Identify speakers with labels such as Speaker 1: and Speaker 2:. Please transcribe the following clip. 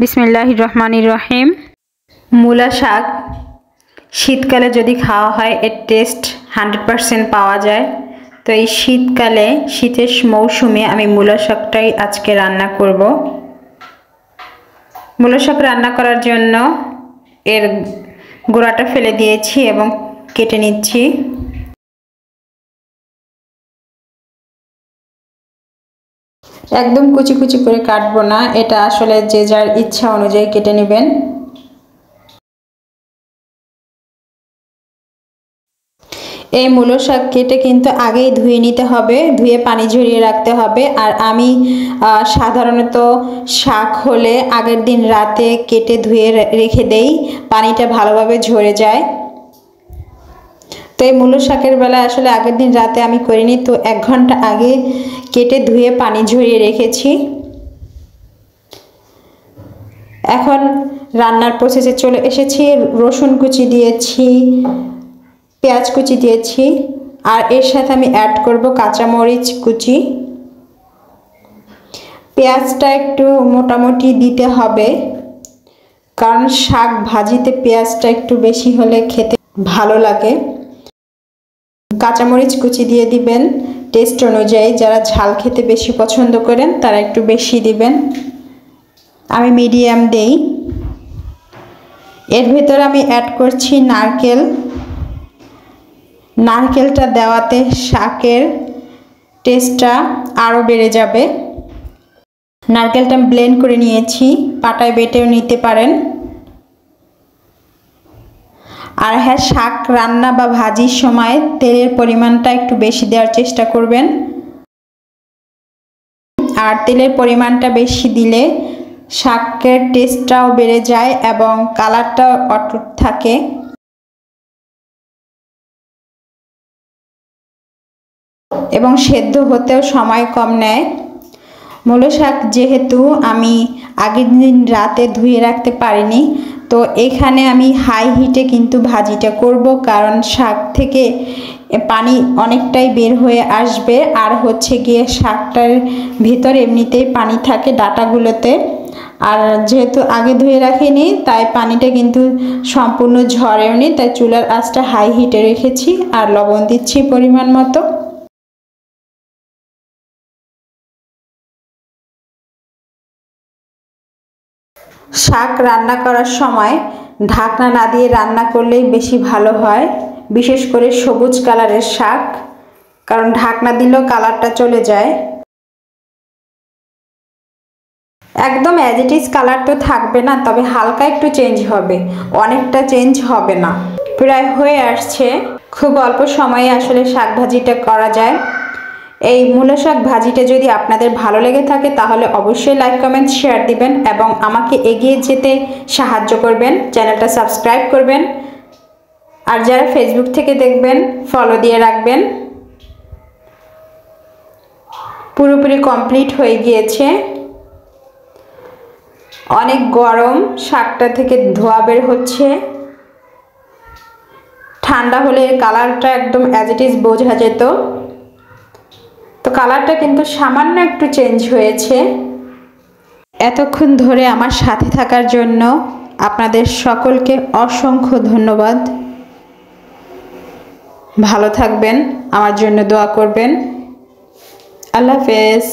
Speaker 1: বিসমিল্লাহির রহমানির রহিম। মূলা শাক শীতকালে যদি খাওয়া হয় এর টেস্ট 100% পাওয়া যায়। তো এই শীতকালে শীতের মৌসুমে আমি মূলা শাকটাই আজকে রান্না করব। মূলা শাক রান্না করার জন্য এর গোড়াটা ফেলে দিয়েছি এবং কেটে নিচ্ছি। একদম কুচি কুচি করে কাটবো না, এটা আসলে যে যার ইচ্ছা অনুযায়ী কেটে নেবেন। এই মূলো শাক কেটে কিন্তু আগেই ধুয়ে নিতে হবে, ধুয়ে পানি ঝরিয়ে রাখতে হবে। আর আমি সাধারণত শাক হলে আগের দিন রাতে কেটে ধুয়ে রেখে দেই, পানিটা ভালোভাবে ঝরে যায়। তো এই মূলো শাকের বেলা আসলে আগের দিন রাতে আমি করিনি, তো 1 ঘন্টা আগে কেটে ধুয়ে পানি ঝরিয়ে রেখেছি। এখন রান্নার প্রসেসে চলে এসেছি। রসুন কুচি দিয়েছি, পেঁয়াজ কুচি দিয়েছি, আর এর সাথে আমি অ্যাড করব কাঁচামরিচ কুচি। পেঁয়াজটা একটু মোটামুটি দিতে হবে, কারণ শাক ভাজিতে পেঁয়াজটা একটু বেশি হলে খেতে ভালো লাগে। কাঁচামরিচ কুচি দিয়ে দিবেন টেস্ট অনুযায়ী, যারা ঝাল খেতে বেশি পছন্দ করেন তারা একটু বেশি দিবেন, আমি মিডিয়াম দেই। এর ভিতরে আমি অ্যাড করছি নারকেল। নারকেলটা দেওয়াতে শাকের টেস্টটা আরও বেড়ে যাবে। নারকেলটা ব্লেন্ড করে নিয়েছি, পাটায় বেটেও নিতে পারেন। আর হ্যাঁ, শাক রান্না বা ভাজির সময় তেলের পরিমাণটা একটু বেশি দেওয়ার চেষ্টা করবেন। আর তেলের পরিমাণটা বেশি দিলে শাকের টেস্টটাও বেড়ে যায় এবং কালারটাও অটুট থাকে। এবং সেদ্ধ হতেও সময় কম নেয়। মূলো শাক যেহেতু আমি আগের দিন রাতে ধুয়ে রাখতে পারিনি, তো এখানে আমি হাই হিটে কিন্তু ভাজিটা করব, কারণ শাক থেকে পানি অনেকটাই বের হয়ে আসবে। আর হচ্ছে গিয়ে শাকটার ভিতরে এমনিতেই পানি থাকে ডাঁটাগুলোতে, আর যেহেতু আগে ধুয়ে রাখিনি তাই পানিটা কিন্তু সম্পূর্ণ ঝরেওনি, তাই চুলার আঁচটা হাই হিটে রেখেছি। আর লবণ দিচ্ছি পরিমাণ মতো। শাক রান্না করার সময় ঢাকনা না দিয়ে রান্না করলেই বেশি ভালো হয়, বিশেষ করে সবুজ কালারের শাক, কারণ ঢাকনা দিলেও কালারটা চলে যায়। একদম অ্যাজ ইট ইজ কালার তো থাকবে না, তবে হালকা একটু চেঞ্জ হবে, অনেকটা চেঞ্জ হবে না। প্রায় হয়ে আসছে, খুব অল্প সময়ে আসলে শাক ভাজিটা করা যায়। এই মূলো শাক ভাজিটা যদি আপনাদের ভালো লেগে থাকে তাহলে অবশ্যই লাইক কমেন্ট শেয়ার দিবেন এবং আমাকে এগিয়ে যেতে সাহায্য করবেন। চ্যানেলটা সাবস্ক্রাইব করবেন, আর যারা ফেসবুক থেকে দেখবেন ফলো দিয়ে রাখবেন। পুরোপুরি কমপ্লিট হয়ে গিয়েছে। অনেক গরম, শাকটা থেকে ধোঁয়া বের হচ্ছে। ঠান্ডা হলে কালারটা একদম অ্যাজ ইট ইজ বোঝা যেত, তো কালারটা কিন্তু সামান্য একটু চেঞ্জ হয়েছে। এতক্ষণ ধরে আমার সাথে থাকার জন্য আপনাদের সকলকে অসংখ্য ধন্যবাদ। ভালো থাকবেন, আমার জন্য দোয়া করবেন। আল্লাহ হাফেজ।